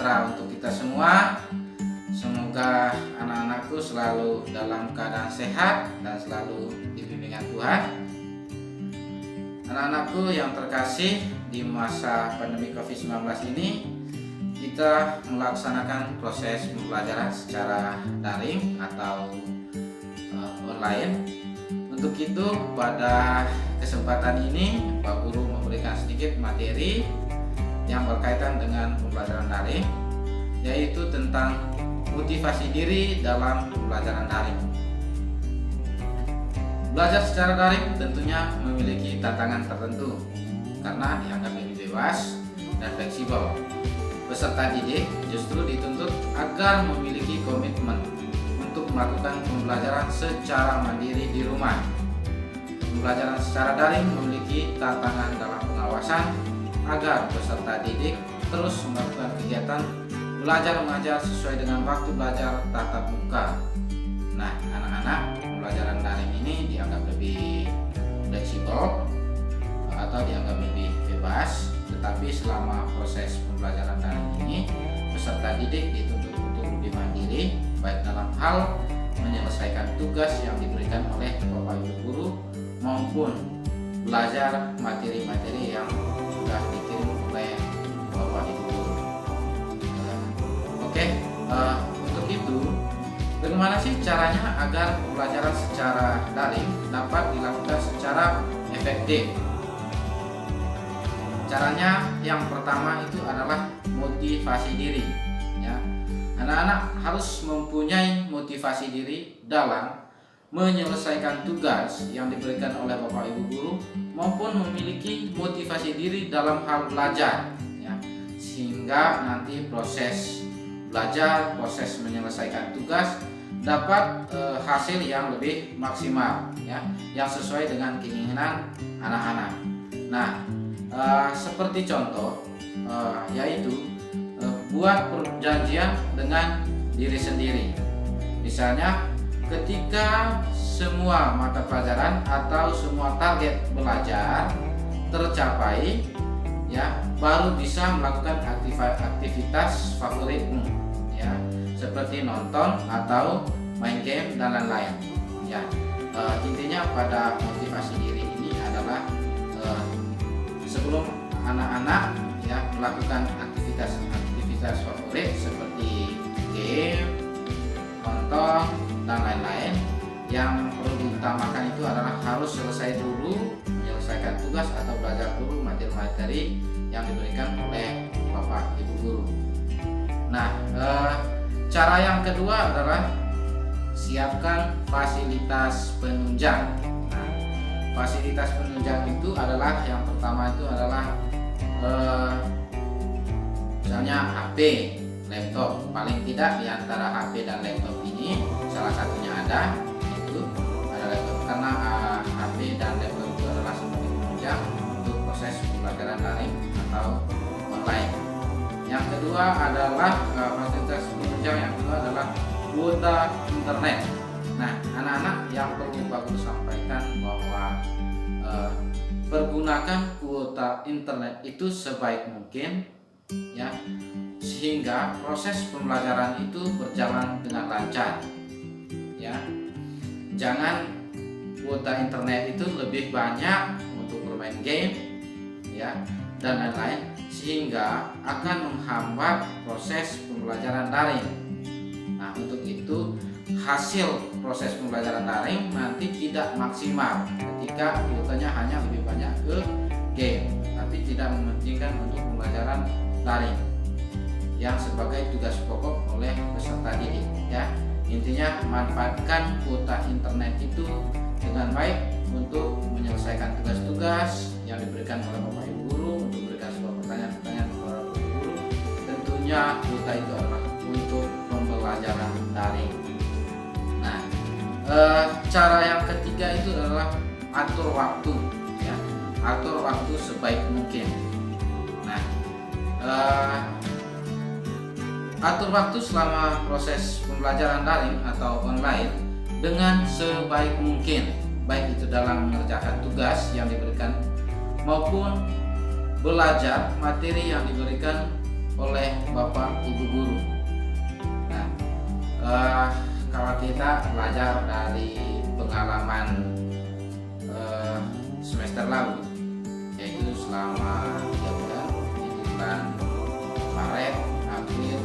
sejahtera untuk kita semua. Semoga anak-anakku selalu dalam keadaan sehat dan selalu dibimbingan Tuhan. Anak-anakku yang terkasih, di masa pandemi COVID-19 ini kita melaksanakan proses pembelajaran secara daring atau online. Untuk itu pada kesempatan ini Pak Guru memberikan sedikit materi yang berkaitan dengan pembelajaran daring, yaitu tentang motivasi diri dalam pembelajaran daring. Belajar secara daring tentunya memiliki tantangan tertentu karena dianggap lebih bebas dan fleksibel. Peserta didik justru dituntut agar memiliki komitmen untuk melakukan pembelajaran secara mandiri di rumah. Pembelajaran secara daring memiliki tantangan dalam pengawasan agar peserta didik terus melakukan kegiatan belajar mengajar sesuai dengan waktu belajar tatap muka. Nah, anak-anak, pembelajaran daring ini dianggap lebih fleksibel atau dianggap lebih bebas, tetapi selama proses pembelajaran daring ini peserta didik dituntut untuk lebih mandiri, baik dalam hal menyelesaikan tugas yang diberikan oleh Bapak Ibu guru maupun belajar materi-materi yang sudah dikirim oleh Bapak Ibu guru. Untuk itu, bagaimana sih caranya agar pembelajaran secara daring dapat dilakukan secara efektif? Caranya yang pertama itu adalah motivasi diri. Ya, anak-anak harus mempunyai motivasi diri dalam menyelesaikan tugas yang diberikan oleh Bapak Ibu guru maupun memiliki motivasi diri dalam hal belajar, ya, sehingga nanti proses belajar, proses menyelesaikan tugas dapat hasil yang lebih maksimal, ya, yang sesuai dengan keinginan anak-anak. Nah, seperti contoh yaitu buat perjanjian dengan diri sendiri. Misalnya ketika semua mata pelajaran atau semua target belajar tercapai, ya, baru bisa melakukan aktivitas favoritmu, ya, seperti nonton atau main game dan lain-lain. Ya, intinya pada motivasi diri ini adalah sebelum anak-anak, ya, melakukan aktivitas favorit seperti game, nonton dan lain-lain, yang perlu diutamakan itu adalah harus selesai dulu, menyelesaikan tugas atau belajar dulu materi-materi yang diberikan oleh Bapak Ibu guru. Nah, cara yang kedua adalah siapkan fasilitas penunjang. Nah, fasilitas penunjang itu adalah yang pertama itu adalah misalnya HP, laptop. Paling tidak di antara HP dan laptop ini salah satunya ada laptop, karena HP dan laptop itu adalah sebagai penunjang untuk proses pembelajaran daring atau online. Yang kedua adalah fasilitas penunjang yang kedua adalah kuota internet. Nah, anak-anak, yang perlu Pak Guru sampaikan bahwa pergunakan kuota internet itu sebaik mungkin, ya, sehingga proses pembelajaran itu berjalan dengan lancar. Ya, jangan kuota internet itu lebih banyak untuk bermain game, ya, dan lain-lain, sehingga akan menghambat proses pembelajaran daring. Nah, untuk itu hasil proses pembelajaran daring nanti tidak maksimal ketika kuotanya hanya lebih banyak ke game, tapi tidak mementingkan untuk pembelajaran daring yang sebagai tugas pokok oleh peserta didik. Ya, intinya manfaatkan kuota internet itu dengan baik untuk menyelesaikan tugas-tugas yang diberikan oleh Bapak Ibu guru, untuk memberikan sebuah pertanyaan-pertanyaan kepada Bapak Ibu guru. Tentunya kuota itu adalah untuk pembelajaran daring. Nah, cara yang ketiga itu adalah atur waktu, ya, atur waktu sebaik mungkin. Nah, atur waktu selama proses pembelajaran daring atau online dengan sebaik mungkin, baik itu dalam mengerjakan tugas yang diberikan maupun belajar materi yang diberikan oleh Bapak Ibu guru. Nah, kalau kita belajar dari pengalaman semester lalu, yaitu selama 3 bulan, yaitu bulan Maret, April,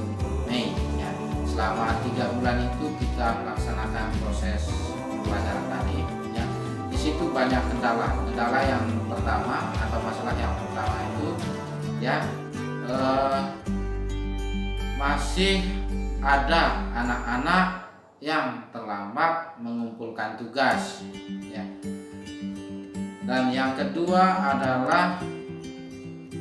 Mei, ya. Selama 3 bulan itu kita melaksanakan proses pembelajaran daring, ya. Di situ banyak kendala yang pertama atau masalah yang pertama itu, ya, masih ada anak-anak yang terlambat mengumpulkan tugas, ya. Dan yang kedua adalah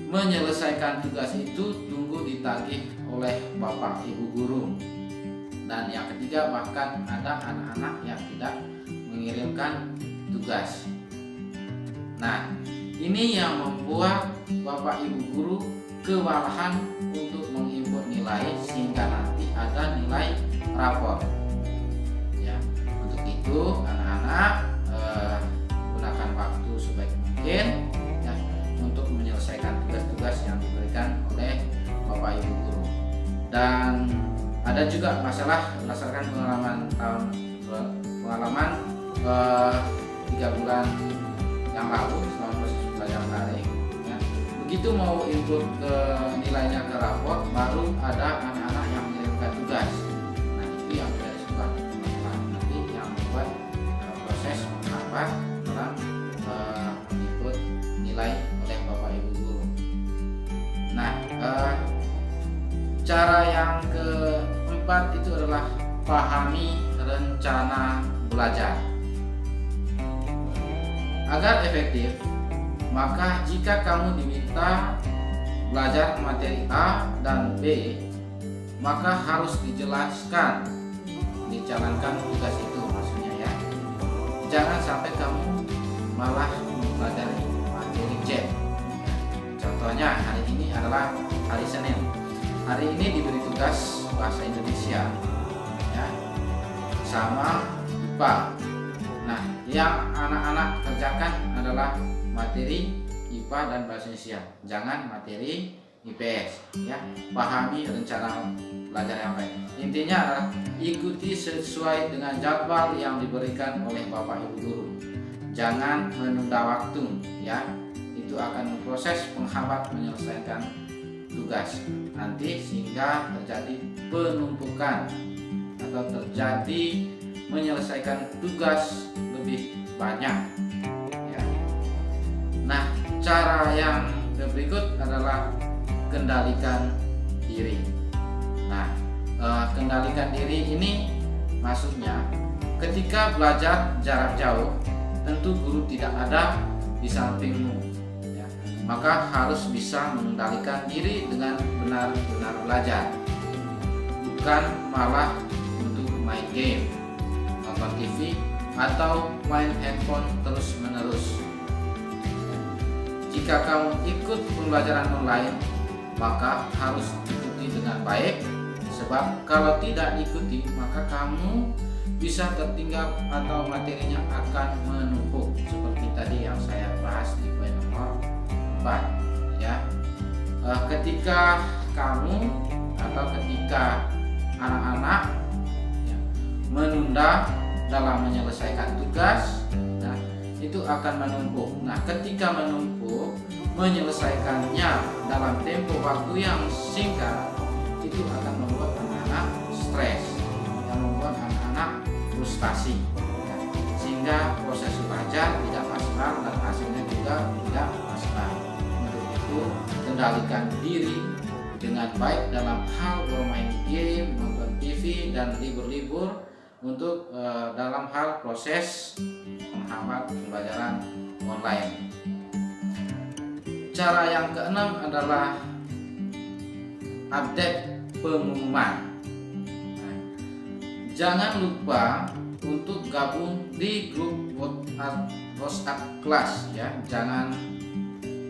menyelesaikan tugas itu tunggu ditagih oleh Bapak Ibu guru. Dan yang ketiga, bahkan ada anak-anak yang tidak mengirimkan tugas. Nah, ini yang membuat Bapak Ibu guru kewalahan untuk menginput nilai sehingga nanti ada nilai rapor. Ya, untuk itu anak-anak gunakan waktu sebaik mungkin, ya, untuk menyelesaikan tugas-tugas yang diberikan oleh Bapak Ibu guru. Dan ada juga masalah berdasarkan pengalaman 3 bulan yang lalu selama proses belajar daring, ya. Begitu mau input ke nilainya ke rapor, baru ada anak-anak yang mengirimkan tugas. Nah, itu yang menjadi sebuah masalah nanti yang membuat proses menghambat dalam input nilai oleh Bapak Ibu guru. Nah, cara yang keempat itu adalah pahami rencana belajar. Agar efektif, maka jika kamu diminta belajar materi A dan B, maka harus dijalankan tugas itu, maksudnya, ya. Jangan sampai kamu malah mempelajari materi C. Contohnya hari ini adalah hari Senin. Hari ini diberi tugas bahasa Indonesia, ya, sama IPA. Nah, yang anak-anak kerjakan adalah materi IPA dan bahasa Indonesia, jangan materi IPS, ya. Pahami rencana belajar yang baik. Intinya adalah ikuti sesuai dengan jadwal yang diberikan oleh Bapak Ibu guru. Jangan menunda waktu, ya. Itu akan memproses penghambat menyelesaikan tugas nanti sehingga terjadi penumpukan atau terjadi menyelesaikan tugas lebih banyak, ya. Nah, cara yang berikut adalah kendalikan diri. Nah, kendalikan diri ini maksudnya ketika belajar jarak jauh, tentu guru tidak ada di sampingmu, ya. Maka harus bisa mengendalikan diri dengan benar-benar belajar, bukan malah untuk main game, nonton TV, atau main handphone terus-menerus. Jika kamu ikut pembelajaran online, maka harus ikuti dengan baik, sebab kalau tidak ikuti maka kamu bisa tertinggal atau materinya akan menumpuk seperti tadi yang saya bahas di poin nomor 4, ya. Ketika kamu atau ketika anak-anak, ya, menunda dalam menyelesaikan tugas, nah, itu akan menumpuk. Nah, ketika menumpuk, menyelesaikannya dalam tempo waktu yang singkat, itu akan membuat anak-anak stres, yang membuat anak-anak frustasi, ya. Sehingga proses belajar tidak maksimal dan hasilnya juga tidak maksimal. Untuk itu, kendalikan diri dengan baik dalam hal bermain game, nonton TV, dan libur-libur untuk dalam hal proses menghambat pembelajaran online. Cara yang keenam adalah update pengumuman. Nah, jangan lupa untuk gabung di grup WhatsApp kelas, ya. Jangan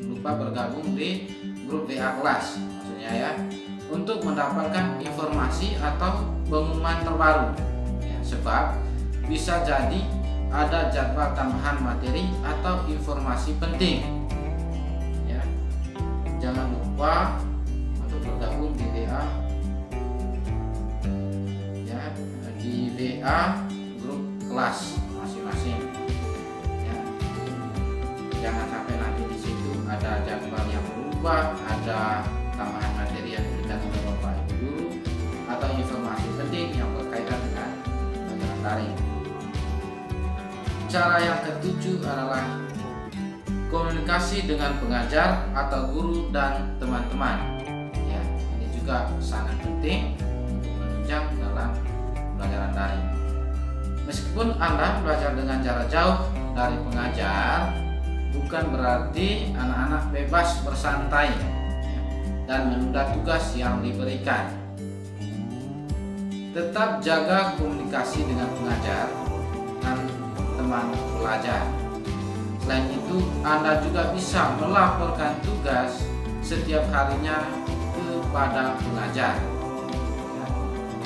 lupa bergabung di grup WA kelas, maksudnya, ya, untuk mendapatkan informasi atau pengumuman terbaru. Sebab bisa jadi ada jadwal tambahan materi atau informasi penting, ya. Jangan lupa untuk bergabung di WA, ya, di WA grup kelas masing-masing. Ya. Jangan sampai nanti di situ ada jadwal yang berubah, ada tambahan materi yang diberikan oleh Bapak Ibu guru, atau informasi penting yang berkaitan dengan pelajaran daring. Cara yang ketujuh adalah komunikasi dengan pengajar atau guru dan teman-teman. Ya, ini juga sangat penting untuk menunjang dalam pelajaran daring. Meskipun Anda belajar dengan jarak jauh dari pengajar, bukan berarti anak-anak bebas bersantai, ya, dan menunda tugas yang diberikan. Tetap jaga komunikasi dengan pengajar dan teman belajar. Selain itu, Anda juga bisa melaporkan tugas setiap harinya kepada pengajar, ya,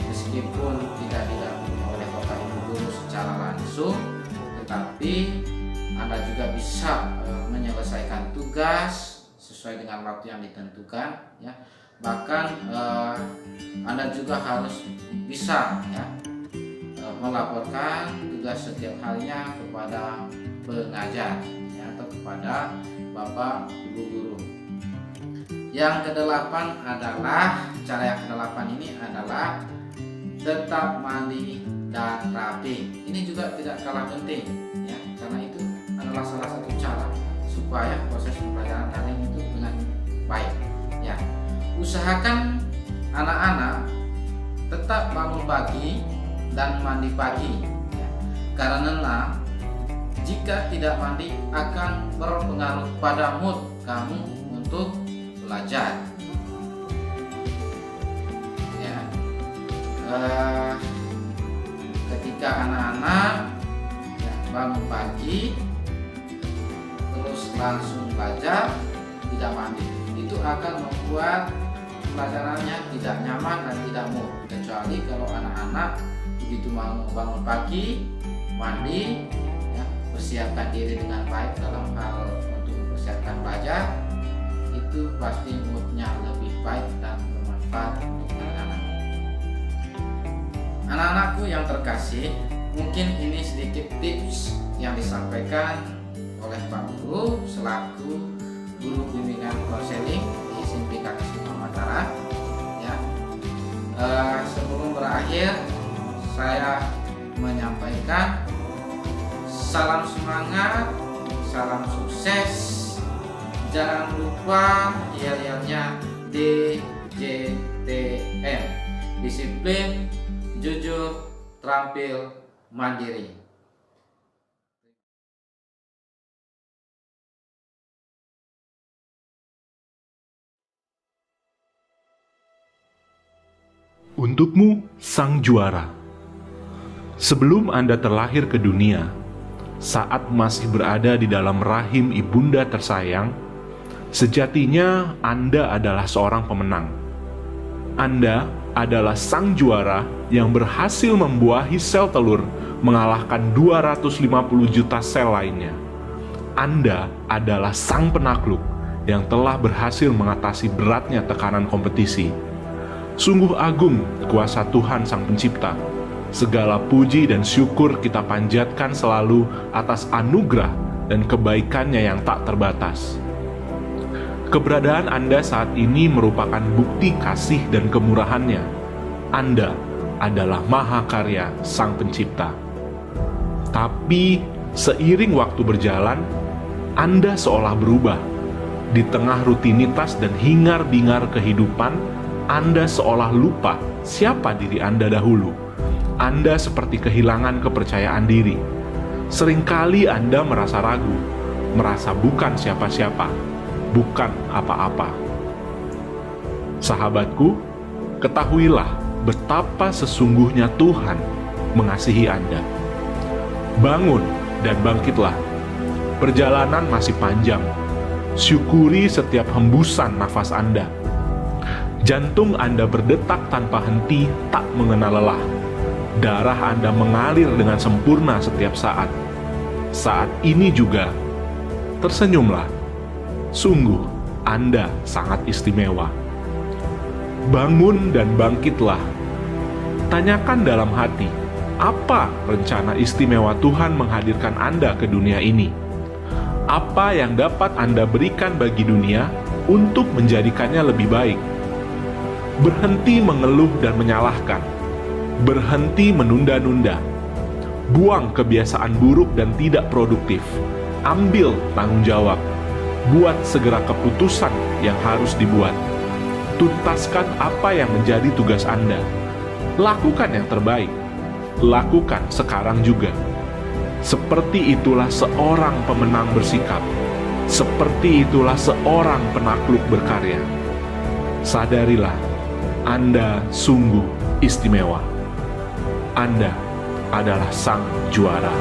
meskipun tidak didampingi oleh Bapak Ibu guru secara langsung, tetapi Anda juga bisa menyelesaikan tugas sesuai dengan waktu yang ditentukan, ya. Bahkan Anda juga harus bisa, ya, melaporkan tugas setiap harinya kepada pengajar, ya, atau kepada Bapak Ibu guru. Yang kedelapan adalah, cara yang kedelapan ini adalah tetap mandi dan rapi. Ini juga tidak kalah penting, ya, karena itu adalah salah satu cara supaya proses pembelajaran daring itu dengan baik. Ya, usahakan anak-anak tetap bangun pagi dan mandi pagi, ya, karena jika tidak mandi akan berpengaruh pada mood kamu untuk belajar. Ya, ketika anak-anak, ya, bangun pagi terus langsung belajar tidak mandi, itu akan membuat pelajarannya tidak nyaman dan tidak mood. Kecuali kalau anak-anak begitu mau bangun pagi, mandi, ya, persiapkan diri dengan baik dalam hal untuk mempersiapkan belajar, itu pasti moodnya lebih baik dan bermanfaat untuk anak-anak. Anak-anakku yang terkasih, mungkin ini sedikit tips yang disampaikan oleh Pak Guru selaku guru bimbingan konseling di SMP Kakasima Mataram. Ya, sebelum berakhir, saya menyampaikan salam semangat, salam sukses. Jangan lupa yel-yelnya DJTM, disiplin, jujur, terampil, mandiri. Untukmu, sang juara. Sebelum Anda terlahir ke dunia, saat masih berada di dalam rahim ibunda tersayang, sejatinya Anda adalah seorang pemenang. Anda adalah sang juara yang berhasil membuahi sel telur mengalahkan 250 juta sel lainnya. Anda adalah sang penakluk yang telah berhasil mengatasi beratnya tekanan kompetisi. Sungguh agung kuasa Tuhan Sang Pencipta. Segala puji dan syukur kita panjatkan selalu atas anugerah dan kebaikannya yang tak terbatas. Keberadaan Anda saat ini merupakan bukti kasih dan kemurahannya. Anda adalah mahakarya Sang Pencipta. Tapi seiring waktu berjalan, Anda seolah berubah. Di tengah rutinitas dan hingar-bingar kehidupan, Anda seolah lupa siapa diri Anda dahulu. Anda seperti kehilangan kepercayaan diri. Seringkali Anda merasa ragu, merasa bukan siapa-siapa, bukan apa-apa. Sahabatku, ketahuilah betapa sesungguhnya Tuhan mengasihi Anda. Bangun dan bangkitlah. Perjalanan masih panjang. Syukuri setiap hembusan nafas Anda. Jantung Anda berdetak tanpa henti, tak mengenal lelah. Darah Anda mengalir dengan sempurna setiap saat. Saat ini juga, tersenyumlah. Sungguh, Anda sangat istimewa. Bangun dan bangkitlah. Tanyakan dalam hati, apa rencana istimewa Tuhan menghadirkan Anda ke dunia ini? Apa yang dapat Anda berikan bagi dunia untuk menjadikannya lebih baik? Berhenti mengeluh dan menyalahkan. Berhenti menunda-nunda. Buang kebiasaan buruk dan tidak produktif. Ambil tanggung jawab. Buat segera keputusan yang harus dibuat. Tuntaskan apa yang menjadi tugas Anda. Lakukan yang terbaik. Lakukan sekarang juga. Seperti itulah seorang pemenang bersikap. Seperti itulah seorang penakluk berkarya. Sadarilah, Anda sungguh istimewa. Anda adalah sang juara.